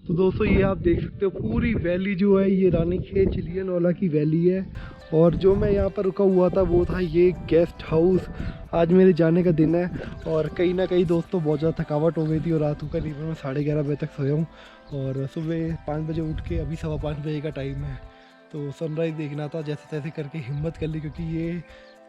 तो दोस्तों ये आप देख सकते हो पूरी वैली जो है ये रानीखेत चिलियनवाला की वैली है। और जो मैं यहाँ पर रुका हुआ था वो था ये गेस्ट हाउस। आज मेरे जाने का दिन है और कहीं ना कहीं दोस्तों बहुत ज़्यादा थकावट हो गई थी और रात को करीबन मैं 11:30 बजे तक सोया हूँ। और सुबह 5 बजे उठ के अभी 5:15 बजे का टाइम है। तो सनराइज़ देखना था, जैसे तैसे करके हिम्मत कर ली क्योंकि ये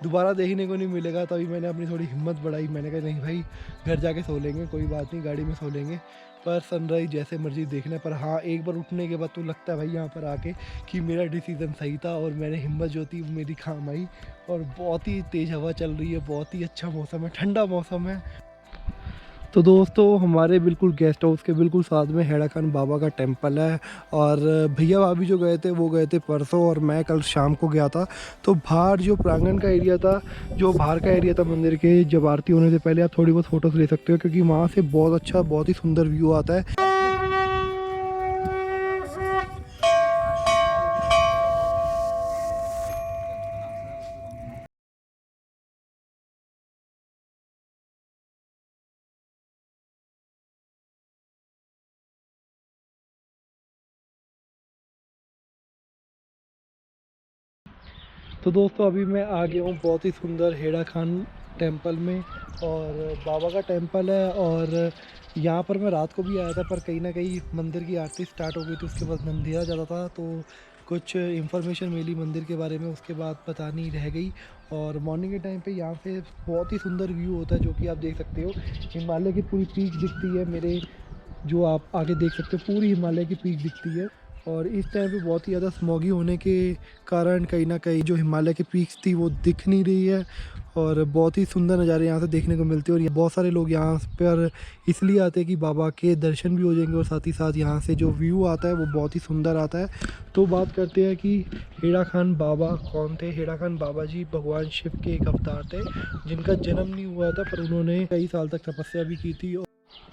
दोबारा देखने को नहीं मिलेगा। तभी मैंने अपनी थोड़ी हिम्मत बढ़ाई, मैंने कहा नहीं भाई घर जाके सो लेंगे, कोई बात नहीं गाड़ी में सो लेंगे, पर सनराइज़ जैसे मर्जी देखने। पर हाँ एक बार उठने के बाद तो लगता है भाई यहाँ पर आके कि मेरा डिसीज़न सही था और मैंने हिम्मत जो थी मेरी काम आई। और बहुत ही तेज़ हवा चल रही है, बहुत ही अच्छा मौसम है, ठंडा मौसम है। तो दोस्तों हमारे बिल्कुल गेस्ट हाउस के बिल्कुल साथ में हेड़ा खान बाबा का टेम्पल है। और भैया भाभी जो गए थे वो गए थे परसों और मैं कल शाम को गया था। तो बाहर जो प्रांगण का एरिया था, जो बाहर का एरिया था मंदिर के, जब आरती होने से पहले आप थोड़ी बहुत फ़ोटोज़ ले सकते हो क्योंकि वहाँ से बहुत अच्छा बहुत ही सुंदर व्यू आता है। तो दोस्तों अभी मैं आ गया हूँ बहुत ही सुंदर हेड़ा खान टेम्पल में। और बाबा का टेम्पल है और यहाँ पर मैं रात को भी आया था, पर कहीं ना कहीं मंदिर की आरती स्टार्ट हो गई थी, उसके बाद अंधेरा ज़्यादा था तो कुछ इन्फॉर्मेशन मिली मंदिर के बारे में, उसके बाद पता नहीं रह गई। और मॉर्निंग के टाइम पे यहाँ से बहुत ही सुंदर व्यू होता है, जो कि आप देख सकते हो। हिमालय की पूरी पीक दिखती है मेरे, जो आप आगे देख सकते हो पूरी हिमालय की पीक दिखती है। और इस टाइम पे बहुत ही ज़्यादा स्मॉगी होने के कारण कहीं ना कहीं जो हिमालय की पीक्स थी वो दिख नहीं रही है। और बहुत ही सुंदर नज़ारे यहाँ से देखने को मिलते हैं और बहुत सारे लोग यहाँ पर इसलिए आते हैं कि बाबा के दर्शन भी हो जाएंगे और साथ ही साथ यहाँ से जो व्यू आता है वो बहुत ही सुंदर आता है। तो बात करते हैं कि हेड़ा खान बाबा कौन थे। हेड़ा खान बाबा जी भगवान शिव के एक अवतार थे जिनका जन्म नहीं हुआ था, पर उन्होंने कई साल तक तपस्या भी की थी।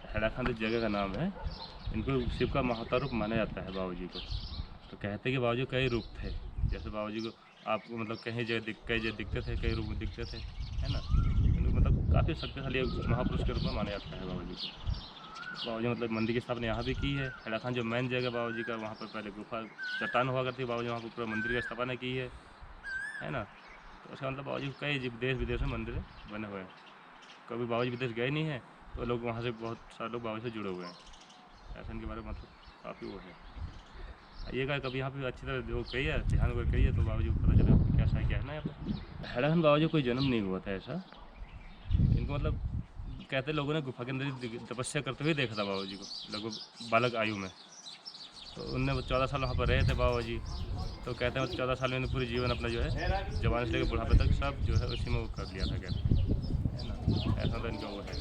हेड़ा खान इस जगह का नाम है। इनको शिव का महत्ता रूप माना जाता है बाबू जी को। तो कहते हैं कि बाबू जी कई रूप थे। जैसे बाबू जी को आपको मतलब कई जगह दिखते थे, कई रूप में दिखते थे, है ना। इनको मतलब काफ़ी शक्तिशाली महापुरुष के रूप में माना जाता है बाबू जी को। बाबू जी मतलब मंदिर की स्थापना यहाँ भी की है। हेड़ा खान जो मेन जगह बाबू जी का, वहाँ पर पहले गुफा चट्टान हुआ करती है, बाबू जी वहाँ पर पूरा मंदिर की स्थापना की है ना। तो उसका मतलब बाबू जी कई देश विदेश में मंदिर बने हुए हैं। कभी बाबू जी विदेश गए नहीं हैं तो लोग वहाँ से बहुत सारे लोग बाबा से जुड़े हुए हैं। ऐसा इनके बारे में मतलब काफ़ी वो है। आइएगा कभी यहाँ पे अच्छी तरह जो करिए, ध्यान वगैरह करिए तो बाबा जी को पता चले क्या सही क्या है ना। यहाँ पर हेड़ा खान बाबा जी कोई जन्म नहीं हुआ था ऐसा। इनको मतलब कहते लोगों ने गुफा के अंदर ही तपस्या करते हुए देखा था बाबा जी को, लगभग बालक आयु में। तो उनने 14 साल वहाँ पर रहे थे बाबा जी। तो कहते हैं 14 साल में पूरी जीवन अपना जो है जवानी से लेकर बुढ़ापे तक सब जो है उसी में वो कर लिया था, कहते है ना। ऐसा तो इनका वो है।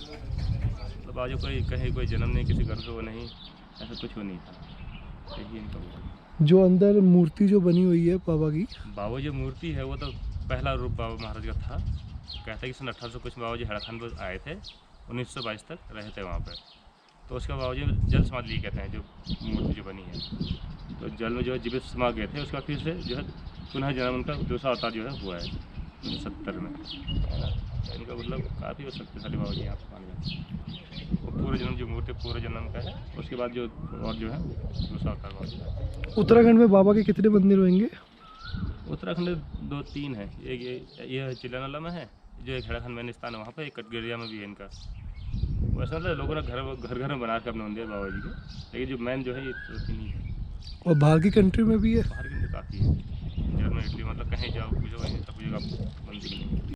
तो बाबा जी कोई कहीं कोई जन्म नहीं, किसी घर का वो नहीं, ऐसा कुछ वो नहीं था। यही इनका वो है। जो अंदर मूर्ति जो बनी हुई है बाबा की, बाबा जी मूर्ति है वो तो पहला रूप बाबा महाराज का था। कहते हैं कि सन 1800 कुछ में बाबा जी हेड़ा खान पर आए थे, 1922 तक रहे थे वहाँ पर। तो उसके बाबा जी जल समाधि कहते हैं जो मूर्ति जो बनी है। तो जल में जो है जीवित समा गए थे, उसका फिर से जो है पुनः जन्म उनका दूसरा अवतार जो है हुआ है 1970 में, है ना। इनका मतलब काफ़ी शक्तिशाली बाबा जी यहाँ पर माने जाते हैं। वो पूरे जन्म जो मूर्ति पूरे जन्म का है, उसके बाद जो और जो है दूसरा अवतार बाबा जी का। उत्तराखंड में बाबा के कितने मंदिर होंगे? उत्तराखंड में 2-3 है। एक ये चिलानाला में है, जो एक हेड़ा खान मैन स्थान है वहाँ पर, एक कटगरिया में भी है इनका। वैसे मतलब लोगों ने घर घर में बना के अपने मंदिर बाबा जी के, लेकिन जो मेन जो है ये 2-3 ही है। और बाहर की कंट्री में भी है? बाहर के अंदर काफ़ी है। जर्मन इटली मतलब कहीं जाओ पूछो वहीं सब जगह आपको मंदिर मिलेंगे।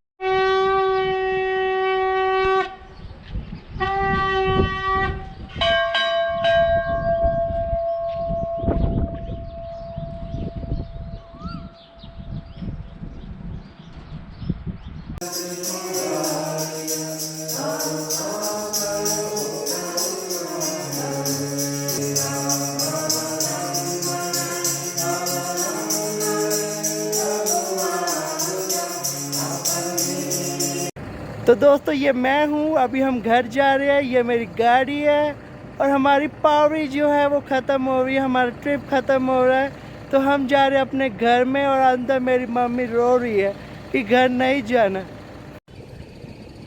तो दोस्तों ये मैं हूँ, अभी हम घर जा रहे हैं, ये मेरी गाड़ी है और हमारी पावरी जो है वो ख़त्म हो रही है, हमारा ट्रिप ख़त्म हो रहा है। तो हम जा रहे हैं अपने घर में और अंदर मेरी मम्मी रो रही है कि घर नहीं जाना।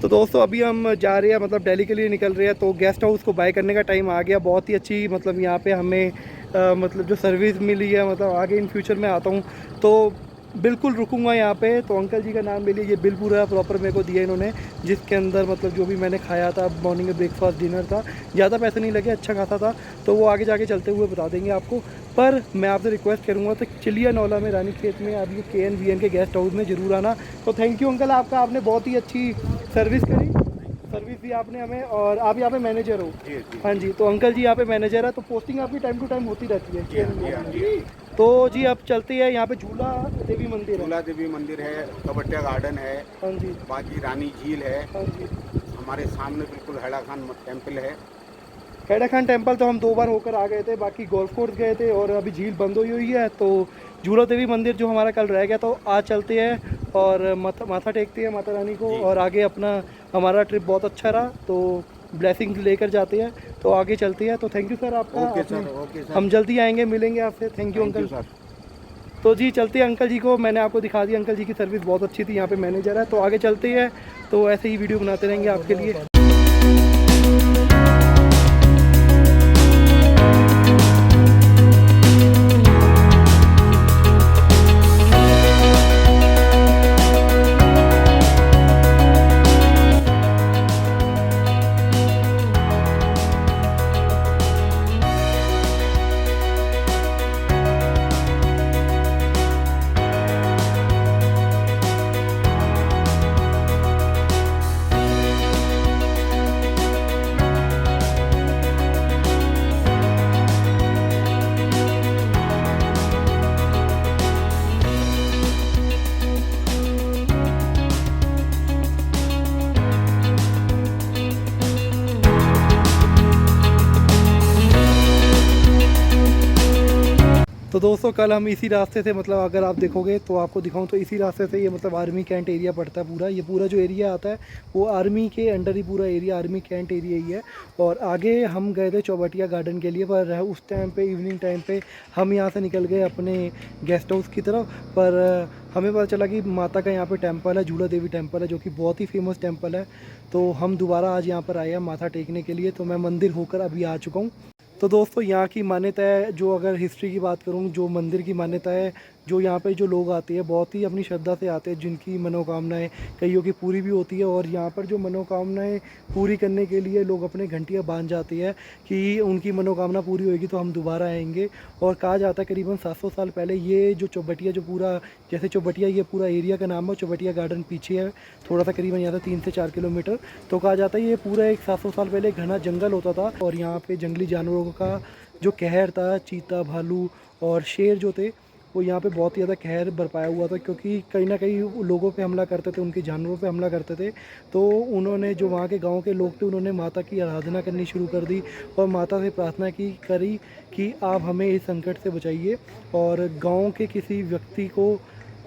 तो दोस्तों अभी हम जा रहे हैं, मतलब दिल्ली के लिए निकल रहे हैं। तो गेस्ट हाउस को बाय करने का टाइम आ गया। बहुत ही अच्छी मतलब यहाँ पे हमें मतलब जो सर्विस मिली है, मतलब आगे इन फ्यूचर में आता हूँ तो बिल्कुल रुकूंगा यहाँ पे। तो अंकल जी का नाम ले लीजिए, बिल पूरा प्रॉपर मेरे को दिया इन्होंने, जिसके अंदर मतलब जो भी मैंने खाया था, मॉर्निंग में ब्रेकफास्ट डिनर था, ज़्यादा पैसे नहीं लगे, अच्छा खासा था। तो वो आगे जाके चलते हुए बता देंगे आपको। पर मैं आपसे रिक्वेस्ट करूँगा तो चिलिया नौला में रानीखेत में अभी KNVN के गेस्ट हाउस में ज़रूर आना। तो थैंक यू अंकल आपका, आपने बहुत ही अच्छी सर्विस दी आपने हमें, और आप यहाँ पे मैनेजर हो। हाँ जी, तो अंकल जी यहाँ पे मैनेजर है, तो पोस्टिंग आपकी टाइम टू टाइम होती रहती है। तो जी अब चलते हैं, यहाँ पे झूला देवी मंदिर है। झूला देवी मंदिर है, कबट्टिया गार्डन है, हाँ जी, बाकी रानी झील है, हाँ जी। हमारे सामने बिल्कुल हैड़ा खान टेम्पल है। हैड़ा खान टेम्पल तो हम 2 बार होकर आ गए थे, बाकी गोल्फ कोर्स गए थे, और अभी झील बंद हुई है। तो झूला देवी मंदिर जो हमारा कल रह गया, तो आज चलते हैं और माथा टेकते हैं माता रानी को, और आगे अपना हमारा ट्रिप बहुत अच्छा रहा, तो ब्लेसिंग लेकर जाते हैं। तो आगे चलते हैं। तो थैंक यू सर आपका। Okay sir. हम जल्दी आएंगे, मिलेंगे आपसे। Thank you uncle. सर। तो जी चलते हैं, अंकल जी को मैंने आपको दिखा दिया, अंकल जी की सर्विस बहुत अच्छी थी, यहाँ पे मैनेजर है। तो आगे चलते हैं, तो ऐसे ही वीडियो बनाते रहेंगे आपके लिए। तो दोस्तों कल हम इसी रास्ते से, मतलब अगर आप देखोगे तो आपको दिखाऊं तो इसी रास्ते से, ये मतलब आर्मी कैंट एरिया पड़ता है पूरा। ये पूरा जो एरिया आता है वो आर्मी के अंडर ही पूरा एरिया, आर्मी कैंट एरिया ही है। और आगे हम गए थे चौबटिया गार्डन के लिए, पर उस टाइम पे इवनिंग टाइम पे हम यहाँ से निकल गए अपने गेस्ट हाउस की तरफ। पर हमें पता चला कि माता का यहाँ पर टेम्पल है, झूला देवी टेम्पल है, जो कि बहुत ही फेमस टेम्पल है। तो हम दोबारा आज यहाँ पर आए हैं माथा टेकने के लिए। तो मैं मंदिर होकर अभी आ चुका हूँ। तो दोस्तों यहाँ की मान्यता है, जो अगर हिस्ट्री की बात करूँ, जो मंदिर की मान्यता है, जो यहाँ पे जो लोग आते हैं बहुत ही अपनी श्रद्धा से आते हैं, जिनकी मनोकामनाएं कईयों की पूरी भी होती है। और यहाँ पर जो मनोकामनाएं पूरी करने के लिए लोग अपने घंटियाँ बांध जाती है कि उनकी मनोकामना पूरी होगी तो हम दोबारा आएंगे। और कहा जाता है करीबन 700 साल पहले ये जो चौबटिया, जो पूरा जैसे चौबटिया ये पूरा एरिया का नाम है, चौबटिया गार्डन पीछे है थोड़ा सा, करीबन यहाँ से 3 से 4 किलोमीटर। तो कहा जाता है ये पूरा एक 700 साल पहले घना जंगल होता था, और यहाँ पे जंगली जानवरों का जो कहर था, चीता, भालू और शेर जो थे, वो यहाँ पे बहुत ही ज़्यादा कहर बरपाया हुआ था, क्योंकि कहीं ना कहीं लोगों पे हमला करते थे, उनके जानवरों पे हमला करते थे। तो उन्होंने, जो वहाँ के गांव के लोग थे, उन्होंने माता की आराधना करनी शुरू कर दी और माता से प्रार्थना करी कि आप हमें इस संकट से बचाइए। और गाँव के किसी व्यक्ति को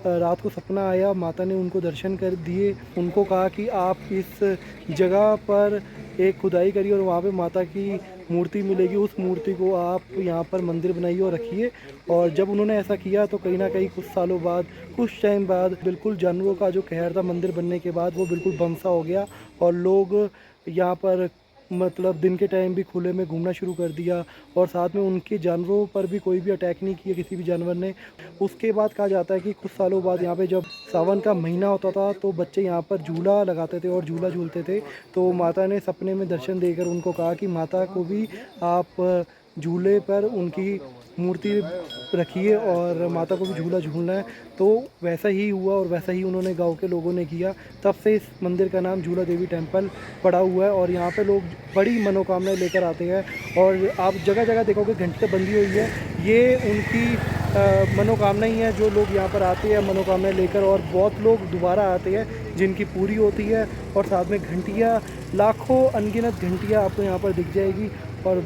रात को सपना आया, माता ने उनको दर्शन कर दिए, उनको कहा कि आप इस जगह पर एक खुदाई करिए और वहाँ पे माता की मूर्ति मिलेगी, उस मूर्ति को आप यहाँ पर मंदिर बनाइए और रखिए। और जब उन्होंने ऐसा किया तो कहीं ना कहीं कुछ सालों बाद, कुछ टाइम बाद, बिल्कुल जानवरों का जो कहर था मंदिर बनने के बाद, वो बिल्कुल बमसा हो गया। और लोग यहाँ पर मतलब दिन के टाइम भी खुले में घूमना शुरू कर दिया, और साथ में उनके जानवरों पर भी कोई भी अटैक नहीं किया किसी भी जानवर ने। उसके बाद कहा जाता है कि कुछ सालों बाद यहाँ पे जब सावन का महीना होता था तो बच्चे यहाँ पर झूला लगाते थे और झूला झूलते थे। तो माता ने सपने में दर्शन देकर उनको कहा कि माता को भी आप झूले पर उनकी मूर्ति रखिए और माता को भी झूला झूलना है। तो वैसा ही हुआ और वैसा ही उन्होंने गांव के लोगों ने किया। तब से इस मंदिर का नाम झूला देवी टेम्पल पड़ा हुआ है, और यहाँ पे लोग बड़ी मनोकामनाएं लेकर आते हैं। और आप जगह जगह देखोगे घंटी बंधी हुई है, ये उनकी मनोकामना ही है। जो लोग यहाँ पर आते हैं मनोकामनाएं लेकर, और बहुत लोग दोबारा आते हैं जिनकी पूरी होती है। और साथ में घंटियाँ, लाखों अनगिनत घंटियाँ आपको यहाँ पर दिख जाएगी। और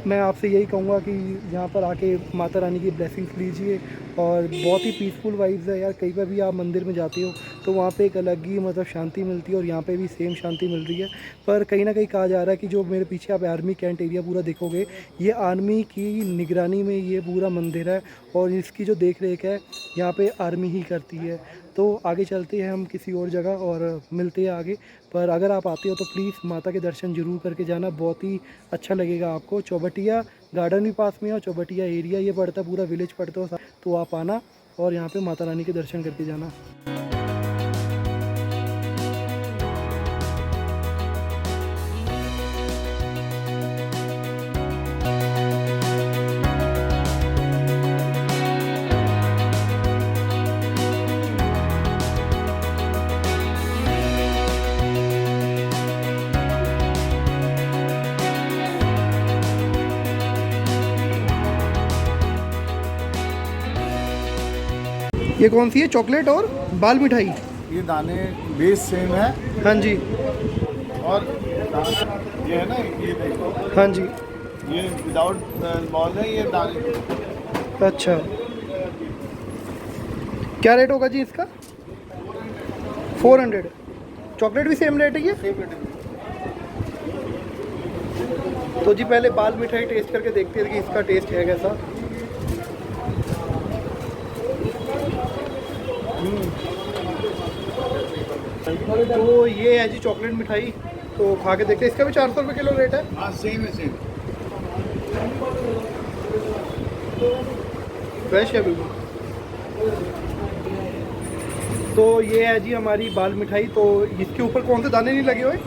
मैं आपसे यही कहूँगा कि यहाँ पर आके माता रानी की ब्लेसिंग्स लीजिए और बहुत ही पीसफुल वाइब्स है यार। कहीं पर भी आप मंदिर में जाते हो तो वहाँ पे एक अलग ही मतलब शांति मिलती है, और यहाँ पे भी सेम शांति मिल रही है। पर कहीं ना कहीं कहा जा रहा है कि जो मेरे पीछे आप आर्मी कैंट एरिया पूरा देखोगे, ये आर्मी की निगरानी में ये पूरा मंदिर है, और इसकी जो देख रेख है यहाँ पे आर्मी ही करती है। तो आगे चलते हैं हम किसी और जगह और मिलते हैं आगे। पर अगर आप आते हो तो प्लीज़ माता के दर्शन ज़रूर करके जाना, बहुत ही अच्छा लगेगा आपको। चौबटिया गार्डन भी पास में है, और चौबटिया एरिया ये पड़ता है, पूरा विलेज पड़ता है, तो आप आना और यहाँ पे माता रानी के दर्शन करके जाना। ये कौन सी है? चॉकलेट और बाल मिठाई? ये दाने बेस सेम है। हाँ जी। और ये है ना, ये देखो, हाँ जी। ये विदाउट बॉल है, ये दाने। अच्छा, क्या रेट होगा जी इसका? 400। चॉकलेट भी सेम रेट है ये? सेम रेट है। तो जी पहले बाल मिठाई टेस्ट करके देखते हैं कि इसका टेस्ट है कैसा। तो ये है जी चॉकलेट मिठाई, तो खा के देखते हैं। इसका भी 400 रुपये किलो रेट है? हाँ सेम है, सेम। फ्रेश है बिल्कुल। तो ये है जी हमारी बाल मिठाई। तो इसके ऊपर कौन से दाने नहीं लगे हुए?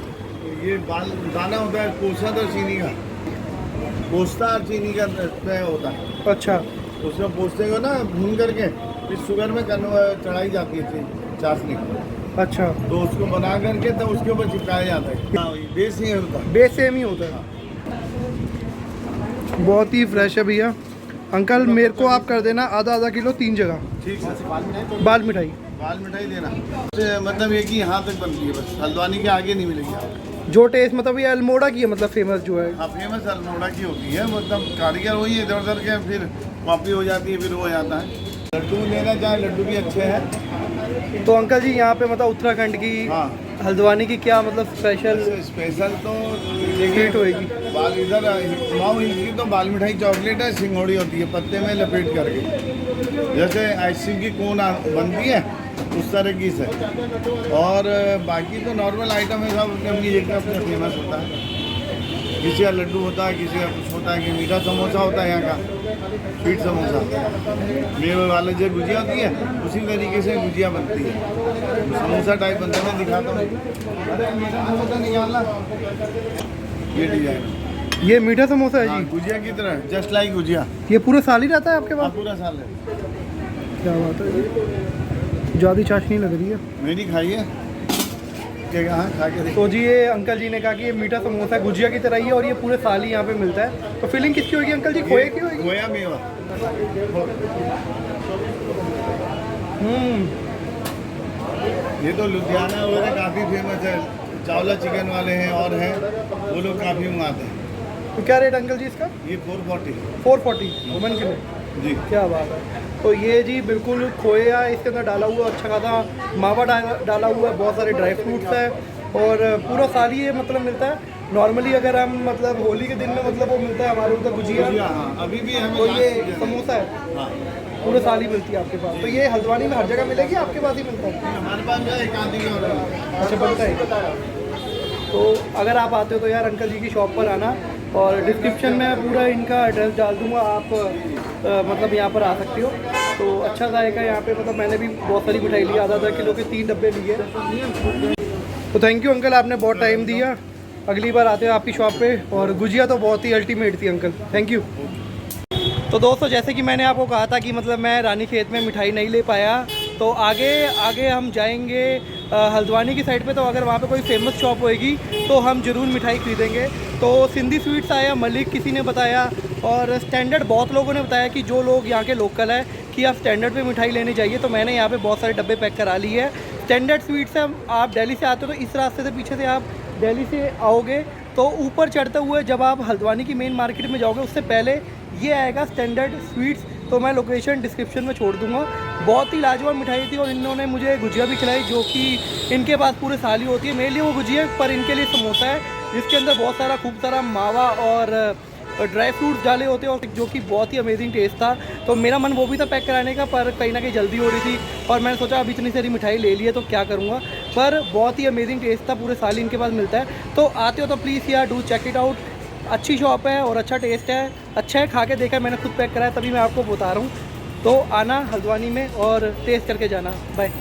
ये बाल दाना होता है पोस्ता और चीनी का, पोस्ता और चीनी का तय होता है। अच्छा। उसमें पोस्ते को ना भून करके फिर शुगर में चढ़ाई जाती है चाशनी। अच्छा, तो उसको बना करके तो उसके ऊपर चिपकाया जाता है। हाँ, बेस ही होता है। बेस सेम ही होता है। बहुत ही फ्रेश है भैया। अंकल मेरे को आप कर देना आधा किलो 3 जगह ठीक है। बाल मिठाई। बाल मिठाई देना, मतलब एक ही यहाँ तक बनती है बस, हल्द्वानी के आगे नहीं मिलेगी आपको। जो टेस्ट मतलब ये अल्मोड़ा की है, मतलब फेमस जो है। हाँ फेमस अल्मोड़ा की होती है, मतलब कारीगर वही है, इधर उधर के फिर कॉपी हो जाती है, फिर वो हो जाता है। लड्डू लेना चाहे लड्डू भी अच्छे हैं। तो अंकल जी यहाँ पे मतलब उत्तराखंड की, हाँ हल्द्वानी की क्या मतलब स्पेशल स्पेशल तो स्वीट होएगी? बाल इधर माऊ हिल्स की तो बाल मिठाई चॉकलेट है, सिंघोड़ी होती है पत्ते में लपेट करके, जैसे आइसक्रीम की कोन बनती है उस तरह की से। और बाकी तो नॉर्मल आइटम है सब, अपनी जगह अपने फेमस होता है। किसी का लड्डू होता है, किसी का कुछ होता है, कि मीठा समोसा होता है यहाँ का, स्वीट समोसा। मेवे वाले जो गुजिया होती है उसी तरीके से गुजिया बनती है, समोसा टाइप बनता है। मैं दिखाता हूँ, अरे मीठा समोसा निकालना, ये डिजाइन। ये मीठा समोसा है जी? गुजिया की तरह, जस्ट लाइक गुजिया। ये पूरे साल ही रहता है आपके हाँ पास? पूरा साल है। क्या बात है, ज़्यादा चाशनी लग रही है। मेरी खाइए, हाँ खा के देखिए। तो जी ये अंकल जी ने कहा कि ये मीठा समोसा गुजिया की तरह ही है, और ये पूरे साल ही यहाँ पे मिलता है। तो फीलिंग किसकी होगी अंकल जी? खोए की होगी? खोया मेवा। ये तो लुधियाना वगैरह काफ़ी फेमस है, चावला चिकन वाले हैं और हैं, वो लोग काफ़ी मंगाते हैं। तो क्या रेट अंकल जी इसका? ये 440। 440 वुमन किलो। जी क्या बात है। तो ये जी बिल्कुल खोया इसके अंदर डाला हुआ, अच्छा खासा मावा डाला हुआ है, बहुत सारे ड्राई फ्रूट्स है, और पूरा साल ही ये मतलब मिलता है। नॉर्मली अगर हम मतलब होली के दिन में मतलब वो मिलता है हमारे उधर गुजिया, हाँ अभी भी हमें। तो ये समोसा है हाँ पूरे साल ही मिलती है आपके पास। तो ये हल्द्वानी में हर जगह मिलेगी, आपके पास ही मिलता है? हमारे पास जो एक आदमी और अच्छा बनता है। तो अगर आप आते हो तो यार अंकल जी की शॉप पर आना, और डिस्क्रिप्शन में पूरा इनका एड्रेस डाल दूँगा, आप मतलब यहाँ पर आ सकते हो। तो अच्छा जाएगा यहाँ पे, मतलब मैंने भी बहुत सारी मिठाई ली, आधा किलो के 3 डब्बे लिए। तो थैंक यू अंकल, आपने बहुत टाइम दिया। अगली बार आते हैं आपकी शॉप पे, और गुजिया तो बहुत ही अल्टीमेट थी अंकल, थैंक यू। तो दोस्तों जैसे कि मैंने आपको कहा था कि मतलब मैं रानीखेत में मिठाई नहीं ले पाया, तो आगे हम जाएंगे हल्द्वानी की साइड पे। तो अगर वहाँ पे कोई फेमस शॉप होएगी तो हम ज़रूर मिठाई खरीदेंगे। तो सिंधी स्वीट्स आया, मलिक किसी ने बताया, और स्टैंडर्ड बहुत लोगों ने बताया कि जो लोग यहाँ के लोकल है कि आप स्टैंडर्ड पे मिठाई लेने जाइए। तो मैंने यहाँ पे बहुत सारे डब्बे पैक करा ली है। स्टैंडर्ड स्वीट्स है, आप दिल्ली से आते हो तो इस रास्ते से पीछे से आप दिल्ली से आओगे तो ऊपर चढ़ते हुए जब आप हल्द्वानी की मेन मार्केट में जाओगे, उससे पहले ये आएगा स्टैंडर्ड स्वीट्स। तो मैं लोकेशन डिस्क्रिप्शन में छोड़ दूंगा। बहुत ही लाजवाब मिठाई थी और इन्होंने मुझे गुजिया भी खिलाई जो कि इनके पास पूरे साल ही होती है। मेरे लिए वो गुजिया है, पर इनके लिए समोसा है जिसके अंदर बहुत सारा खूब सारा मावा और ड्राई फ्रूट्स डाले होते हैं और जो कि बहुत ही अमेजिंग टेस्ट था। तो मेरा मन वो भी था पैक कराने का, पर कहीं ना कहीं जल्दी हो रही थी और मैंने सोचा अब इतनी सारी मिठाई ले ली है तो क्या करूँगा। पर बहुत ही अमेजिंग टेस्ट था, पूरे साल इनके पास मिलता है। तो आते हो तो प्लीज़ यार डू चेक इट आउट। अच्छी शॉप है और अच्छा टेस्ट है, अच्छा है, खा के देखा है मैंने, खुद पैक कराया तभी मैं आपको बता रहा हूँ। तो आना हल्द्वानी में और टेस्ट करके जाना। बाय।